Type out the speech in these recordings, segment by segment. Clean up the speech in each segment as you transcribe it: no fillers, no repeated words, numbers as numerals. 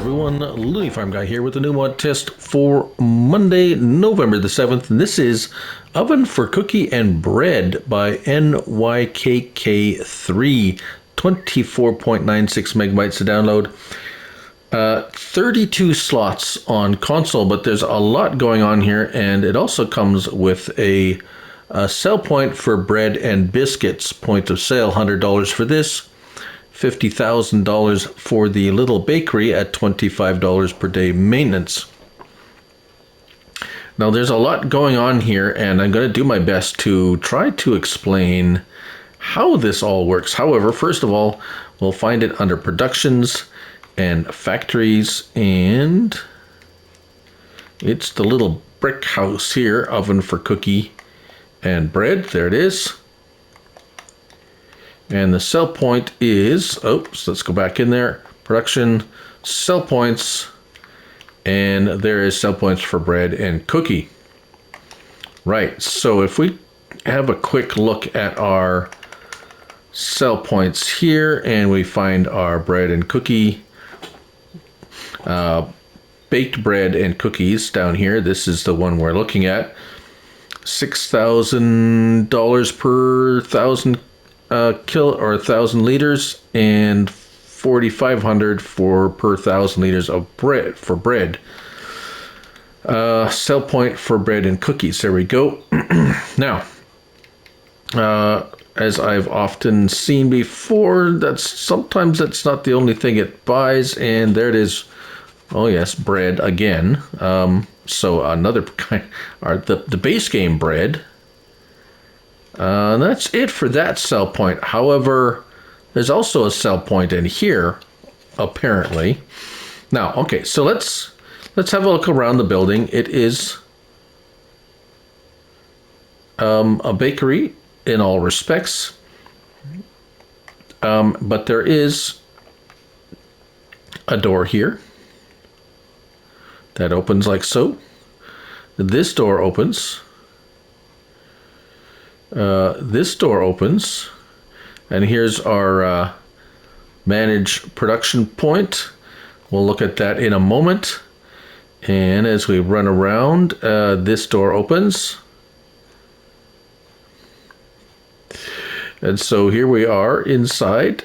everyone, Looney Farm Guy here with a new mod test for Monday, November the 7th. And this is Oven for Cookie and Bread by NYKK3. 24.96 megabytes to download. 32 slots on console, but there's a lot going on here, and it also comes with a sell point for bread and biscuits. Point of sale, $100 for this. $50,000 for the little bakery at $25 per day maintenance. Now there's a lot going on here, and I'm going to do my best to try to explain how this all works. However, first of all, we'll find it under productions and factories, and it's the little brick house here, Oven for Cookie and Bread. There it is. And the sell point is, oops, let's go back in there. Production, sell points, and there is sell points for bread and cookie. Right, so if we have a quick look at our sell points here, and we find our bread and cookie, baked bread and cookies down here. This is the one we're looking at. $6,000 per thousand or 1,000 liters, and $4,500 for per 1,000 liters of bread for bread. Sell point for bread and cookies. There we go. Now, as I've often seen before, sometimes that's not the only thing it buys, and there it is. Oh yes, bread again. So another kind, the base game bread. That's it for that sell point. However, there's also a sell point in here, apparently. Now, okay, so let's have a look around the building. It is a bakery in all respects, but there is a door here that opens like so. This door opens. This door opens, and here's our manage production point. We'll look at that in a moment. And as we run around, this door opens. And so here we are inside.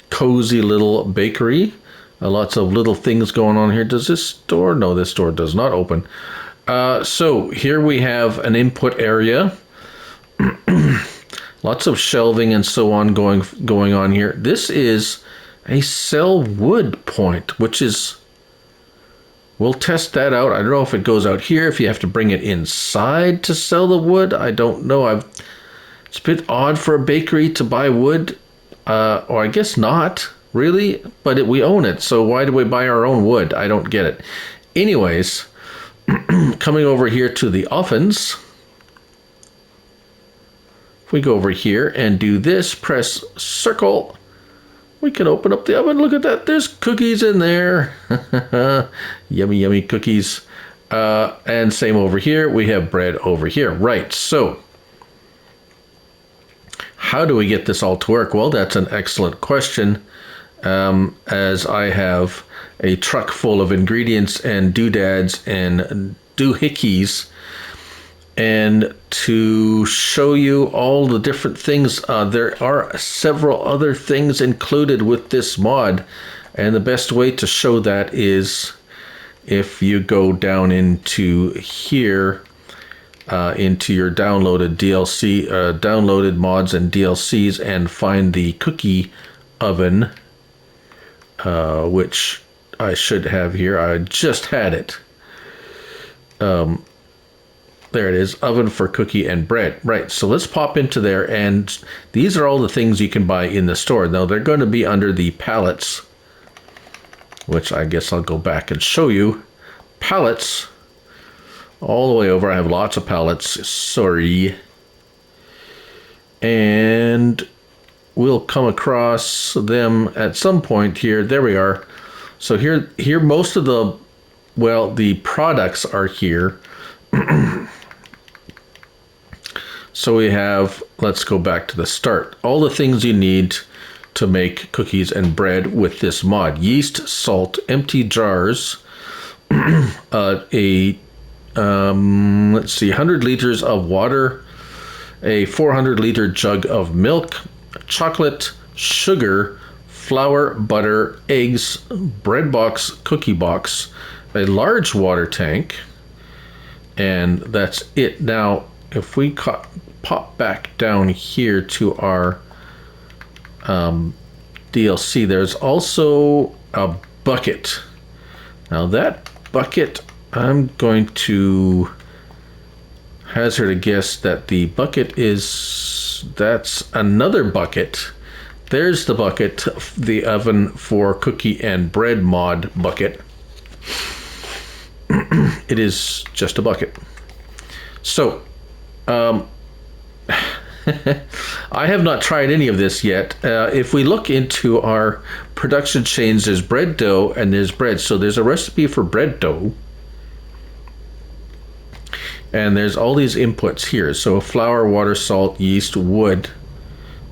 Cozy little bakery. Lots of little things going on here. Does this door? No, this door does not open. So here we have an input area. Lots of shelving and so on going on here. This is a sell wood point, which is, we'll test that out. I don't know if it goes out here, if you have to bring it inside to sell the wood. I don't know. It's a bit odd for a bakery to buy wood, or I guess not really, but we own it. So why do we buy our own wood? I don't get it. Anyways, coming over here to the ovens, if we go over here and do this, press circle, we can open up the oven. Look at that, there's cookies in there. Yummy, yummy cookies. And same over here, we have bread over here. Right, so how do we get this all to work? Well, that's an excellent question. As I have a truck full of ingredients and doodads and doohickeys, and to show you all the different things, there are several other things included with this mod, and the best way to show that is if you go down into here, into your downloaded DLC, downloaded mods and DLCs, and find the cookie oven, which I should have here. I just had it. There it is, Oven for Cookie and Bread. Right, so let's pop into there, and these are all the things you can buy in the store. Now, they're going to be under the pallets, which I guess I'll go back and show you. Pallets, all the way over. I have lots of pallets, sorry. And we'll come across them at some point here. There we are. So here most of the products are here. So we have, let's go back to the start. All the things you need to make cookies and bread with this mod. Yeast, salt, empty jars, let's see, 100 liters of water, a 400-liter jug of milk, chocolate, sugar, flour, butter, eggs, bread box, cookie box, a large water tank, and that's it. Now, if we pop back down here to our DLC, there's also a bucket. Now that bucket, I'm going to hazard a guess that the bucket that's another bucket. There's the bucket, the oven for cookie and bread mod bucket. It is just a bucket. So, I have not tried any of this yet. If we look into our production chains, there's bread dough and there's bread. So there's a recipe for bread dough. And there's all these inputs here. So flour, water, salt, yeast, wood.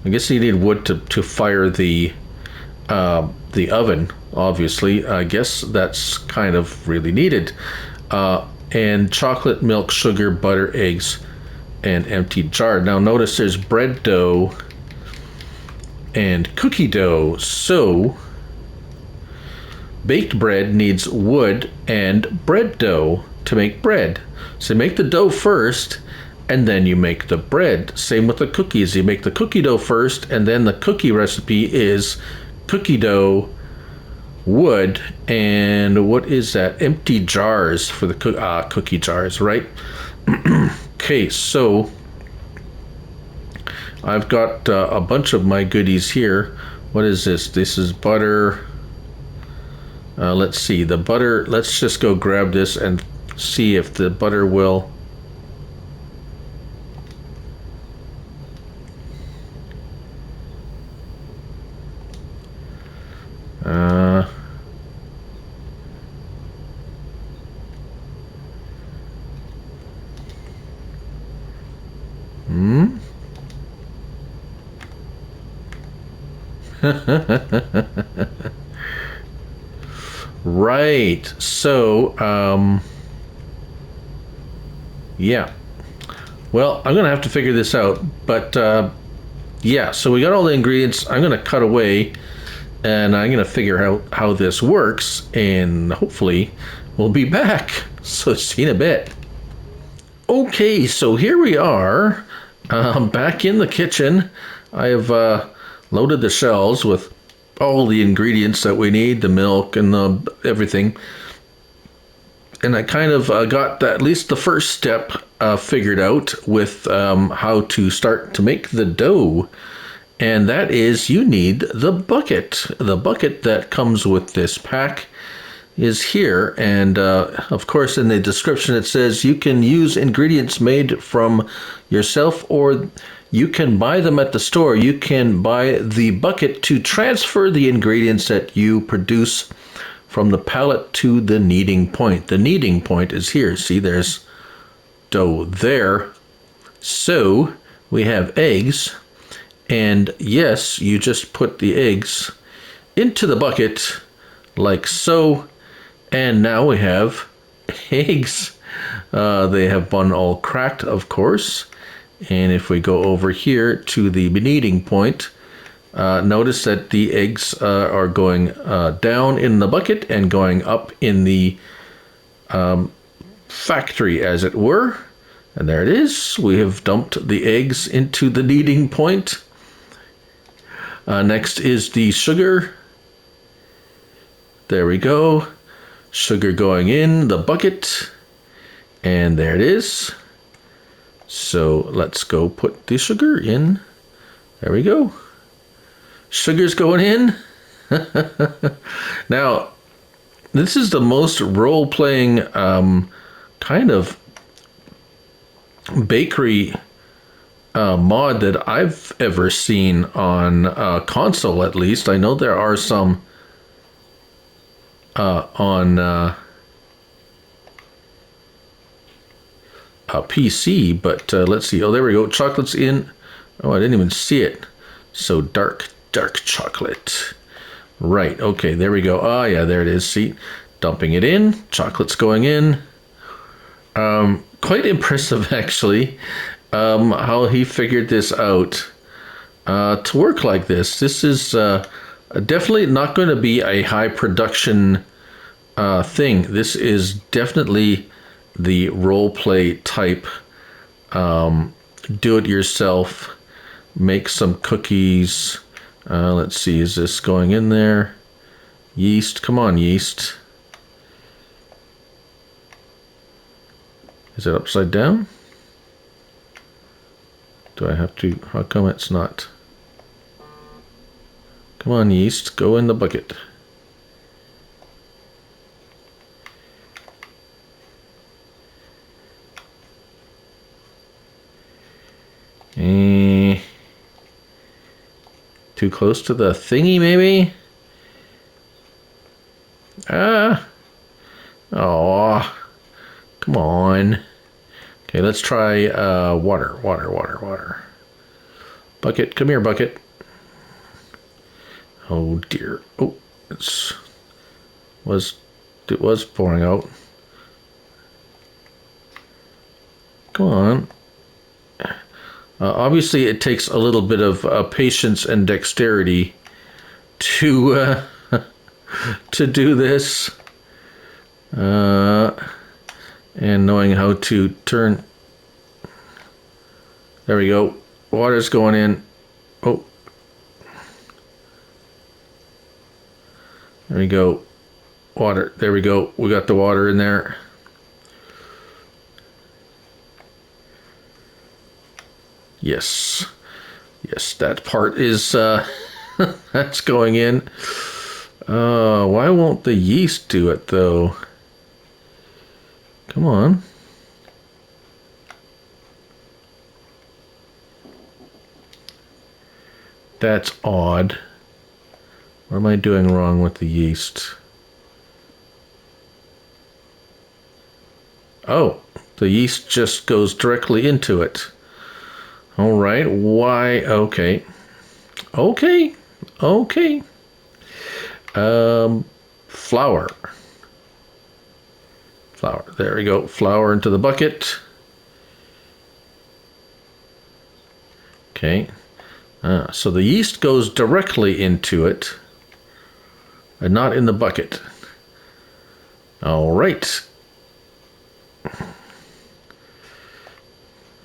I guess you need wood to fire the oven, obviously. I guess that's kind of really needed. And chocolate, milk, sugar, butter, eggs, and empty jar. Now notice there's bread dough and cookie dough. So baked bread needs wood and bread dough to make bread. So make the dough first and then you make the bread. Same with the cookies. You make the cookie dough first and then the cookie recipe is cookie dough, wood, and what is that? Empty jars for the cookie jars, right? Okay, so I've got a bunch of my goodies here. What is this? This is butter. Let's see, the butter, let's just go grab this and see if the butter will. Right, so yeah, well, I'm gonna have to figure this out, but yeah, so we got all the ingredients. I'm gonna cut away and I'm gonna figure out how this works, and hopefully we'll be back. So see you in a bit. Okay, so here we are, back in the kitchen. I have loaded the shelves with all the ingredients that we need, the milk and the everything. And I kind of got at least the first step figured out with how to start to make the dough. And that is, you need the bucket. The bucket that comes with this pack is here. And of course, in the description, it says you can use ingredients made from yourself, or you can buy them at the store. You can buy the bucket to transfer the ingredients that you produce from the pallet to the kneading point. The kneading point is here. See, there's dough there. So we have eggs. And yes, you just put the eggs into the bucket like so. And now we have eggs. They have been all cracked, of course. And if we go over here to the kneading point, notice that the eggs are going down in the bucket and going up in the factory, as it were. And there it is. We have dumped the eggs into the kneading point. Next is the sugar. There we go. Sugar going in the bucket. And there it is. So let's go put the sugar in. There we go. Sugar's going in. Now, this is the most role-playing kind of bakery mod that I've ever seen on console, at least. I know there are some on PC, but let's see. Oh, there we go. Chocolate's in. Oh, I didn't even see it. So dark dark chocolate. Right, okay, there we go. Oh yeah, there it is. See, dumping it in, chocolate's going in. Quite impressive actually, how he figured this out to work like this. This is definitely not going to be a high production thing. This is definitely the role play type, do it yourself, make some cookies. Let's see, is this going in there? Yeast, come on, yeast. Is it upside down? Do I have to, how come it's not? Come on, yeast, go in the bucket. Too close to the thingy, maybe? Ah. Oh. Come on. Okay, let's try water. Bucket, come here, bucket. Oh dear. Oh, it was pouring out. Come on. Obviously, it takes a little bit of patience and dexterity to to do this, and knowing how to turn. There we go. Water's going in. Oh, there we go. Water. There we go. We got the water in there. Yes. Yes, that part is, that's going in. Why won't the yeast do it, though? Come on. That's odd. What am I doing wrong with the yeast? Oh, the yeast just goes directly into it. All right, why? Okay. Okay. Flour. There we go. Flour into the bucket. Okay. So the yeast goes directly into it and not in the bucket. All right.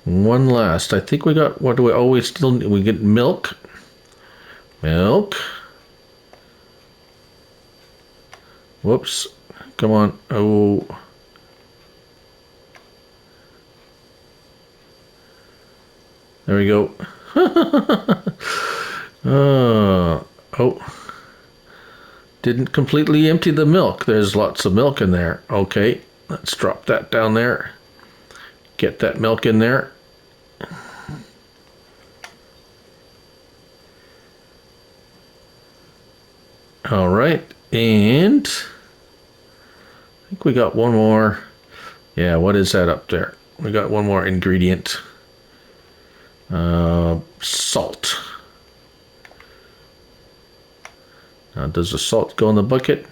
One last. I think we got, what do we always still need? We get milk. Milk. Whoops. Come on. Oh. There we go. Oh. Didn't completely empty the milk. There's lots of milk in there. Okay. Let's drop that down there. Get that milk in there. All right, and I think we got one more. Yeah, what is that up there? We got one more ingredient. Salt. Now, does the salt go in the bucket?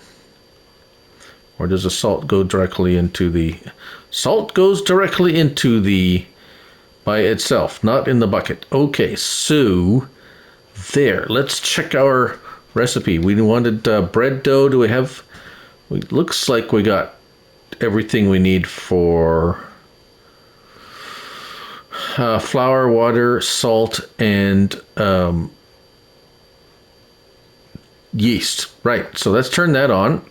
Or does the salt go directly into the... Salt goes directly into the... by itself, not in the bucket. Okay, so... there. Let's check our recipe. We wanted bread dough. Do we have... looks like we got everything we need for... flour, water, salt, and yeast. Right, so let's turn that on.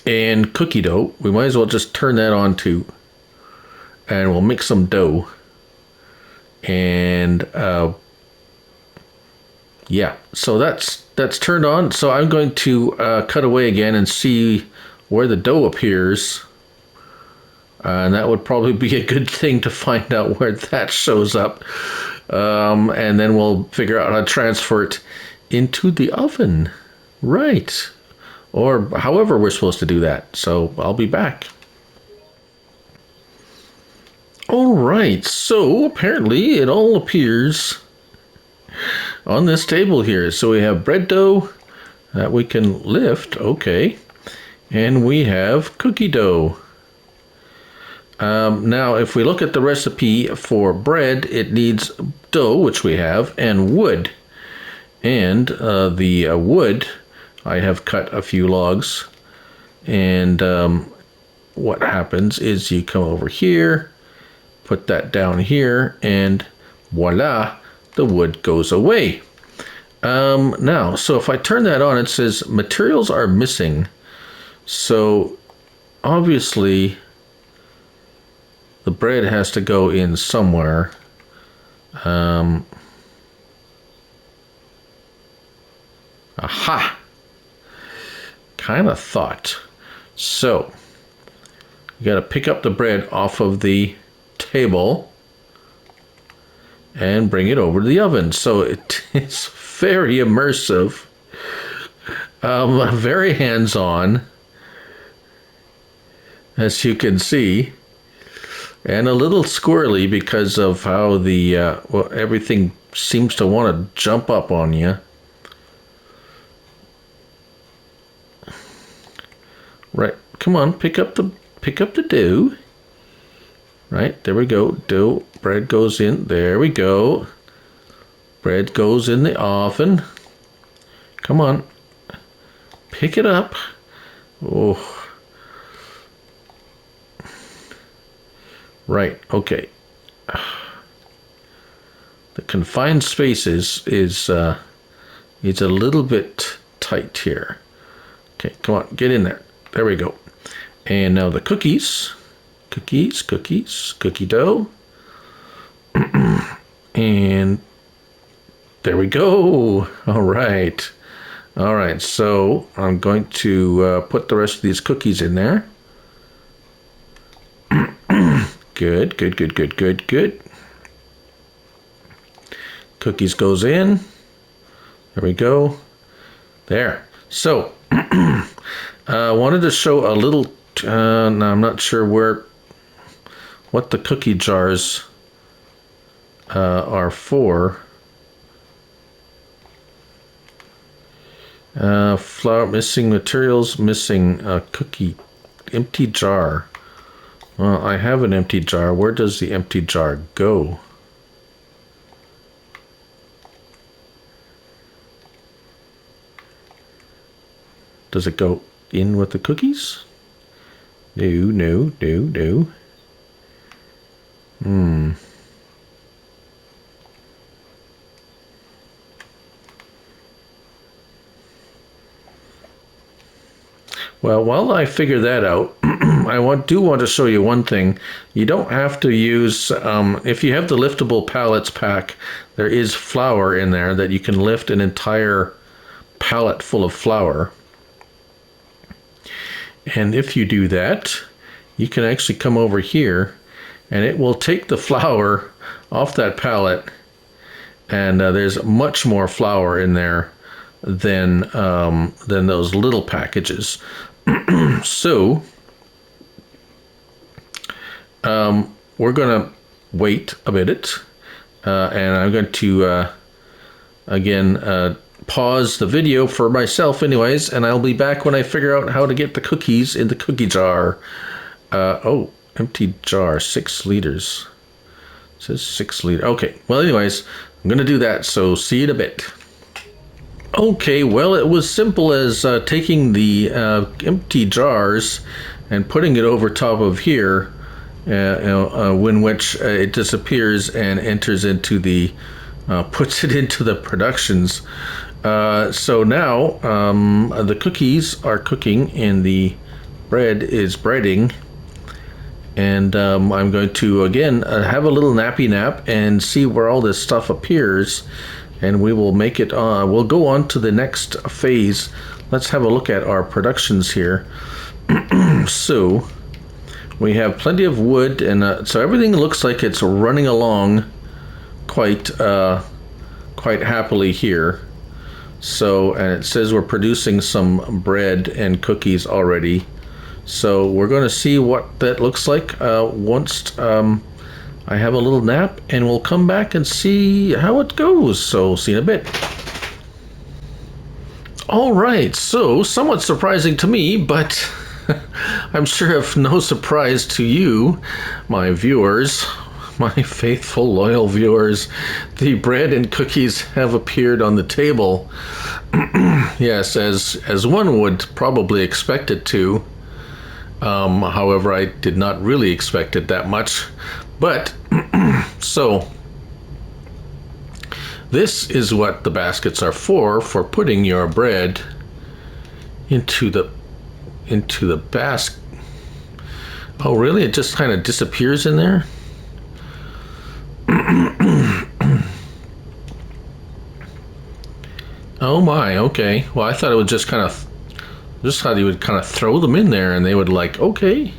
And cookie dough, we might as well just turn that on too. And we'll make some dough. And yeah, so that's turned on. So I'm going to cut away again and see where the dough appears. And that would probably be a good thing to find out where that shows up. And then we'll figure out how to transfer it into the oven. Right. Or however we're supposed to do that. So I'll be back. All right. So apparently it all appears. on this table here. So we have bread dough that we can lift, okay, and we have cookie dough. Now, if we look at the recipe for bread, it needs dough, which we have, and wood. And the wood, I have cut a few logs. And what happens is you come over here, put that down here, and voila, the wood goes away. Now, so if I turn that on, it says materials are missing. So obviously, the bread has to go in somewhere. Aha! Kind of thought. So, you got to pick up the bread off of the table and bring it over to the oven. So it is very immersive, very hands-on, as you can see. And a little squirrely because of how the well, everything seems to want to jump up on you. Right, come on, pick up the dough. Right, there we go. Dough, bread goes in. There we go. Bread goes in the oven. Come on, pick it up. Oh. Right, okay. The confined space is a little bit tight here. Okay, come on, get in there. There we go. And now the cookies, cookie dough. And there we go. All right. All right, so I'm going to put the rest of these cookies in there. Good. Cookies goes in. There we go. There. So, I wanted to show a little, now I'm not sure what the cookie jars are for. Flour, missing materials, missing cookie, empty jar. Well, I have an empty jar. Where does the empty jar go? Does it go in with the cookies? No. Well, while I figure that out, I do want to show you one thing. You don't have to use, if you have the liftable pallets pack, there is flour in there that you can lift an entire pallet full of flour. And if you do that, you can actually come over here and it will take the flour off that pallet. And there's much more flour in there than those little packages. So we're going to wait a minute, and I'm going to again pause the video for myself anyways, and I'll be back when I figure out how to get the cookies in the cookie jar. Oh, empty jar, 6 liters. It says 6 liters. Okay, well anyways, I'm going to do that, so see you in a bit. Okay, well, it was simple as taking the empty jars and putting it over top of here, when which it disappears and enters into the, puts it into the productions. So now the cookies are cooking and the bread is breading. And I'm going to, again, have a little nappy nap and see where all this stuff appears. And we will make it, we'll go on to the next phase. Let's have a look at our productions here. So we have plenty of wood, and so everything looks like it's running along quite happily here. So, and it says we're producing some bread and cookies already. So we're going to see what that looks like once I have a little nap and we'll come back and see how it goes. So see you in a bit. All right, so somewhat surprising to me, but I'm sure of no surprise to you, my viewers, my faithful, loyal viewers. The bread and cookies have appeared on the table. Yes, as one would probably expect it to. However, I did not really expect it that much. But, so, this is what the baskets are for putting your bread into the basket. Oh, really? It just kind of disappears in there? Oh my, okay. Well, I thought it would just thought he would kind of throw them in there and they would like, okay.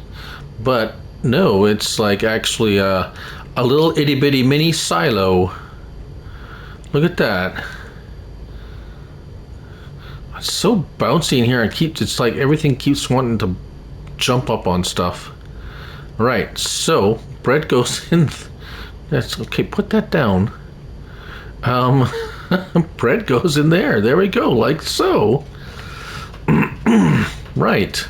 But no, it's like actually a little itty bitty mini silo. Look at that. It's so bouncy in here. It's like everything keeps wanting to jump up on stuff. Right, so bread goes in. That's okay, put that down. Bread goes in there. There we go, like so. Right.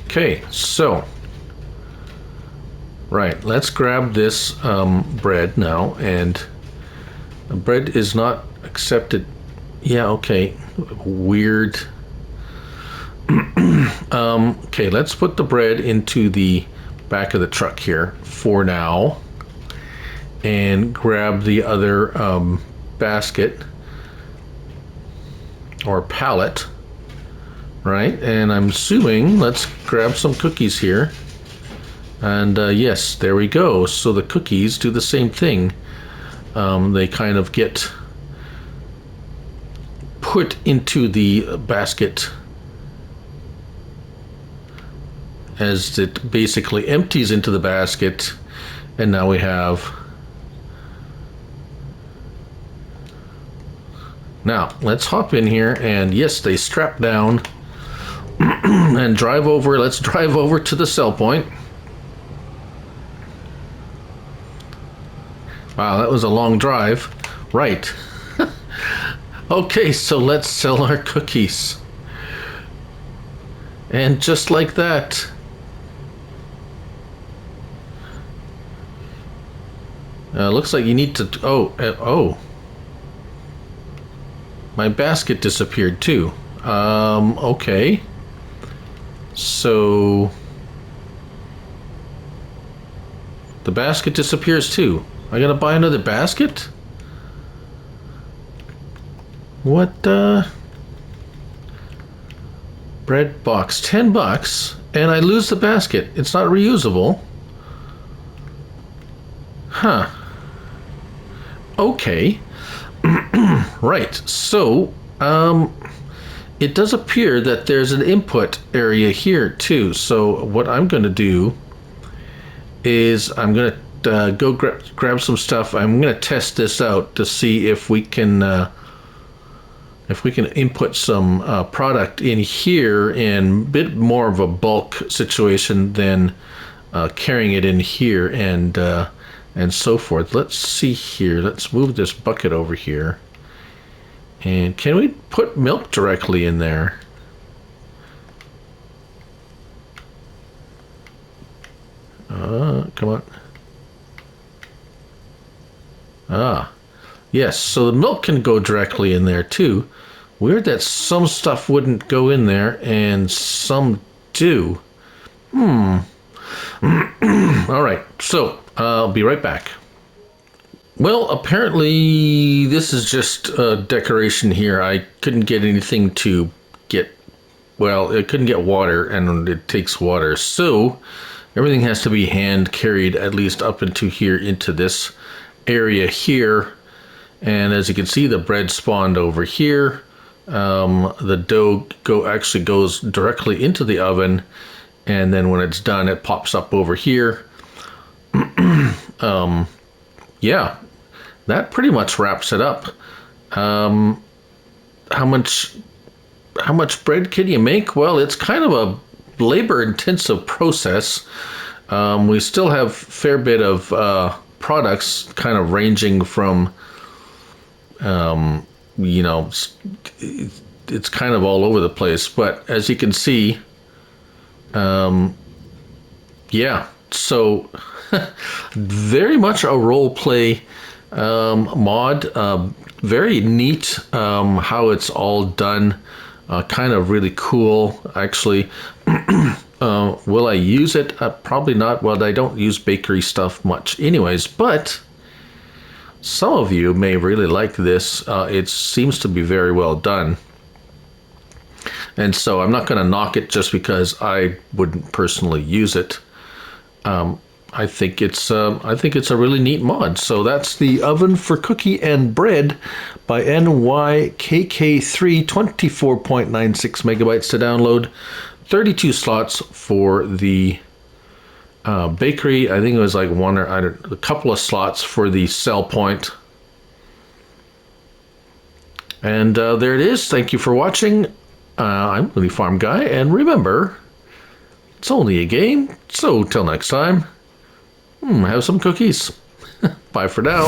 Okay, so. Right, let's grab this bread now, and the bread is not accepted. Yeah, okay. Weird. Okay, let's put the bread into the back of the truck here for now, and grab the other basket or pallet, right? And I'm assuming, let's grab some cookies here. And yes, there we go. So the cookies do the same thing. They kind of get put into the basket as it basically empties into the basket. And now we have... Now, let's hop in here, and yes, they strap down and drive over. Let's drive over to the sell point. Wow, that was a long drive. Right. Okay, so let's sell our cookies. And just like that. Looks like you need to... Oh. My basket disappeared too. Okay. So... the basket disappears too. I gotta buy another basket? What, bread box, $10, and I lose the basket. It's not reusable. Huh. Okay. Right, so, it does appear that there's an input area here too. So what I'm gonna do is I'm gonna go grab some stuff. I'm gonna test this out to see if we can input some product in here in a bit more of a bulk situation than carrying it in here and so forth. Let's see here. Let's move this bucket over here. And can we put milk directly in there? Come on. Ah, yes, so the milk can go directly in there too. Weird that some stuff wouldn't go in there and some do. All right, so I'll be right back. Well, apparently this is just a decoration here. I couldn't get anything to get, well, it couldn't get water, and it takes water. So everything has to be hand carried at least up into here, into this area here. And as you can see, the bread spawned over here. The dough actually goes directly into the oven. And then when it's done, it pops up over here. Yeah, that pretty much wraps it up. How much bread can you make? Well, it's kind of a labor-intensive process. We still have a fair bit of products, kind of ranging from, you know, it's kind of all over the place. But as you can see, yeah, so very much a role play mod. Very neat how it's all done. Kind of really cool, actually. Will I use it? Probably not. Well, I don't use bakery stuff much anyways, but some of you may really like this. It seems to be very well done. And so I'm not going to knock it just because I wouldn't personally use it. I think it's a really neat mod. So that's the Oven for Cookie and Bread by NYKK3, 24.96 megabytes to download, 32 slots for the bakery. I think it was like a couple of slots for the cell point. And there it is. Thank you for watching. I'm Willie Farm Guy, and remember, it's only a game. So till next time. Have some cookies. Bye for now.